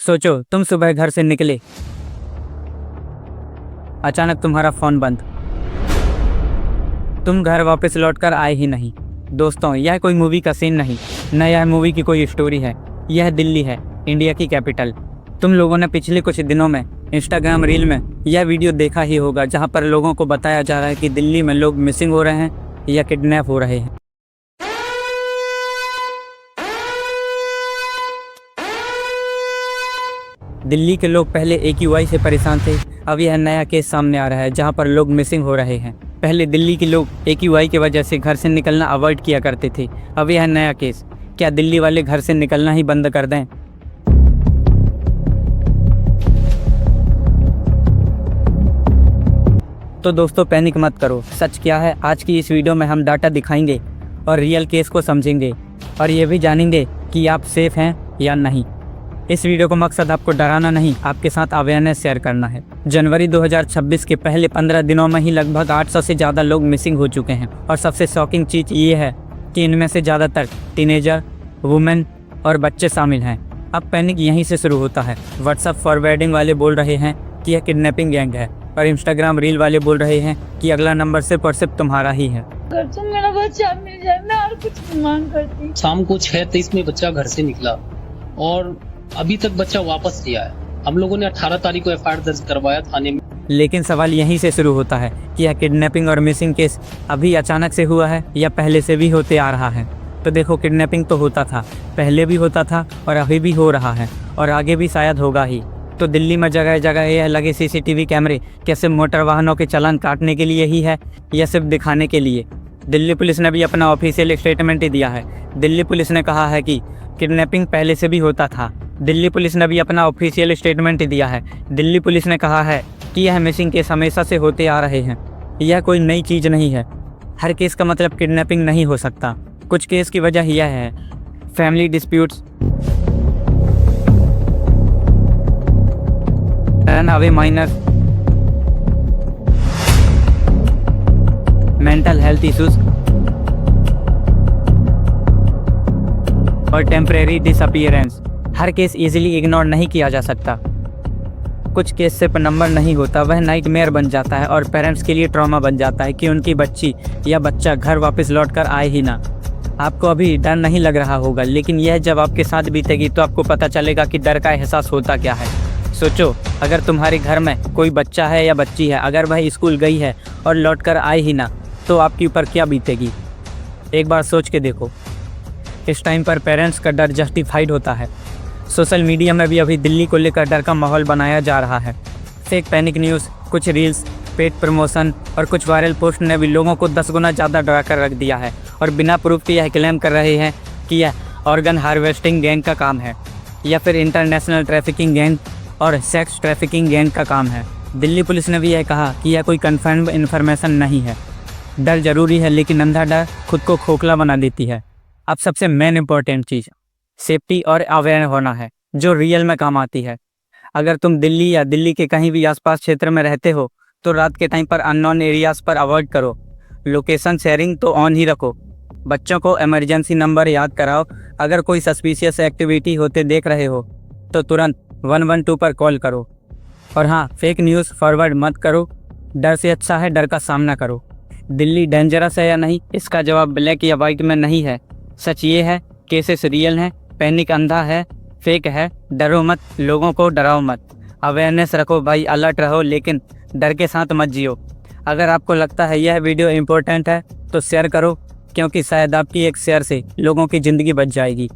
सोचो तुम सुबह घर से निकले, अचानक तुम्हारा फोन बंद, तुम घर वापस लौटकर आए ही नहीं। दोस्तों, यह कोई मूवी का सीन नहीं, न यह मूवी की कोई स्टोरी है। यह दिल्ली है, इंडिया की कैपिटल। तुम लोगों ने पिछले कुछ दिनों में इंस्टाग्राम रील में यह वीडियो देखा ही होगा, जहां पर लोगों को बताया जा रहा है कि दिल्ली में लोग मिसिंग हो रहे हैं या किडनैप हो रहे हैं। दिल्ली के लोग पहले AQI से परेशान थे, अब यह नया केस सामने आ रहा है जहां पर लोग मिसिंग हो रहे हैं। पहले दिल्ली के लोग AQI की वजह से घर से निकलना अवॉइड किया करते थे, अब यह नया केस। क्या दिल्ली वाले घर से निकलना ही बंद कर दें? तो दोस्तों, पैनिक मत करो। सच क्या है, आज की इस वीडियो में हम डाटा दिखाएंगे और रियल केस को समझेंगे और ये भी जानेंगे कि आप सेफ हैं या नहीं। इस वीडियो का मकसद आपको डराना नहीं, आपके साथ अवेयरनेस शेयर करना है। जनवरी 2026 के पहले 15 दिनों में ही लगभग 800 से ज़्यादा लोग मिसिंग हो चुके हैं और सबसे शॉकिंग चीज़ ये है कि इनमें से ज़्यादातर टीनेजर, वुमेन और बच्चे शामिल हैं। अब पैनिक यहीं से शुरू होता है। व्हाट्सएप फॉरवर्डिंग वाले बोल रहे हैं कि यह किडनैपिंग गैंग है और इंस्टाग्राम रील वाले बोल रहे हैं कि अगला नंबर सिर्फ और सिर्फ तुम्हारा ही है। अगर तुम मेरा बच्चा मिल जाए, मैं और कुछ नहीं मांग करती। शाम को 6:23 में बच्चा घर से निकला और अभी तक बच्चा वापस नहीं आया। हम लोगों ने 18 तारीख को FIR दर्ज करवाया थाने में। लेकिन सवाल यहीं से शुरू होता है कि यह किडनैपिंग और मिसिंग केस अभी अचानक से हुआ है या पहले से भी होते आ रहा है। तो देखो, किडनैपिंग तो होता था, पहले भी होता था और अभी भी हो रहा है और आगे भी शायद होगा ही। तो दिल्ली में जगह जगह यह लगे CCTV कैमरे क्या सिर्फ मोटर वाहनों के चालान काटने के लिए ही है या सिर्फ दिखाने के लिए? दिल्ली पुलिस ने भी अपना ऑफिशियल स्टेटमेंट ही दिया है। दिल्ली पुलिस ने कहा है कि किडनैपिंग पहले से भी होता था। दिल्ली पुलिस ने भी अपना ऑफिशियल स्टेटमेंट दिया है। दिल्ली पुलिस ने कहा है कि यह मिसिंग केस हमेशा से होते आ रहे हैं, यह कोई नई चीज़ नहीं है। हर केस का मतलब किडनैपिंग नहीं हो सकता। कुछ केस की वजह यह है family disputes, run away minor, mental health issues और टेम्परेरी डिसअपीयरेंस। हर केस इजीली इग्नोर नहीं किया जा सकता। कुछ केस सिर्फ नंबर नहीं होता, वह नाइटमेयर बन जाता है और पेरेंट्स के लिए ट्रॉमा बन जाता है कि उनकी बच्ची या बच्चा घर वापस लौट कर आए ही ना। आपको अभी डर नहीं लग रहा होगा, लेकिन यह जब आपके साथ बीतेगी तो आपको पता चलेगा कि डर का एहसास होता क्या है। सोचो, अगर तुम्हारे घर में कोई बच्चा है या बच्ची है, अगर वह स्कूल गई है और लौट कर आए ही ना, तो आपके ऊपर क्या बीतेगी? एक बार सोच के देखो। इस टाइम पर पेरेंट्स का डर जस्टिफाइड होता है। सोशल मीडिया में भी अभी दिल्ली को लेकर डर का माहौल बनाया जा रहा है। फेक पैनिक न्यूज़, कुछ रील्स, पेड प्रमोशन और कुछ वायरल पोस्ट ने भी लोगों को 10 गुना ज़्यादा डरा कर रख दिया है और बिना प्रूफ के यह क्लेम कर रहे हैं कि यह ऑर्गन हार्वेस्टिंग गैंग का काम है या फिर इंटरनेशनल ट्रैफिकिंग गैंग और सेक्स ट्रैफिकिंग गैंग का काम है। दिल्ली पुलिस ने भी यह कहा कि यह कोई कन्फर्म इन्फॉर्मेशन नहीं है। डर जरूरी है, लेकिन अंधा डर खुद को खोखला बना देती है। अब सबसे मेन इम्पॉर्टेंट चीज़ सेफ्टी और अवेयर होना है, जो रियल में काम आती है। अगर तुम दिल्ली या दिल्ली के कहीं भी आसपास क्षेत्र में रहते हो तो रात के टाइम पर अननोन एरियाज़ पर अवॉइड करो। लोकेशन शेयरिंग तो ऑन ही रखो। बच्चों को इमरजेंसी नंबर याद कराओ। अगर कोई सस्पिशियस एक्टिविटी होते देख रहे हो तो तुरंत 112 पर कॉल करो। और हाँ, फेक न्यूज़ फॉरवर्ड मत करो। डर से अच्छा है डर का सामना करो। दिल्ली डेंजरस है या नहीं, इसका जवाब ब्लैक या वाइट में नहीं है। सच ये है, केसेस रियल हैं, पैनिक अंधा है, फेक है। डरो मत, लोगों को डराओ मत। अवेयरनेस रखो भाई, अलर्ट रहो, लेकिन डर के साथ मत जियो। अगर आपको लगता है यह वीडियो इम्पोर्टेंट है तो शेयर करो, क्योंकि शायद आपकी एक शेयर से लोगों की ज़िंदगी बच जाएगी।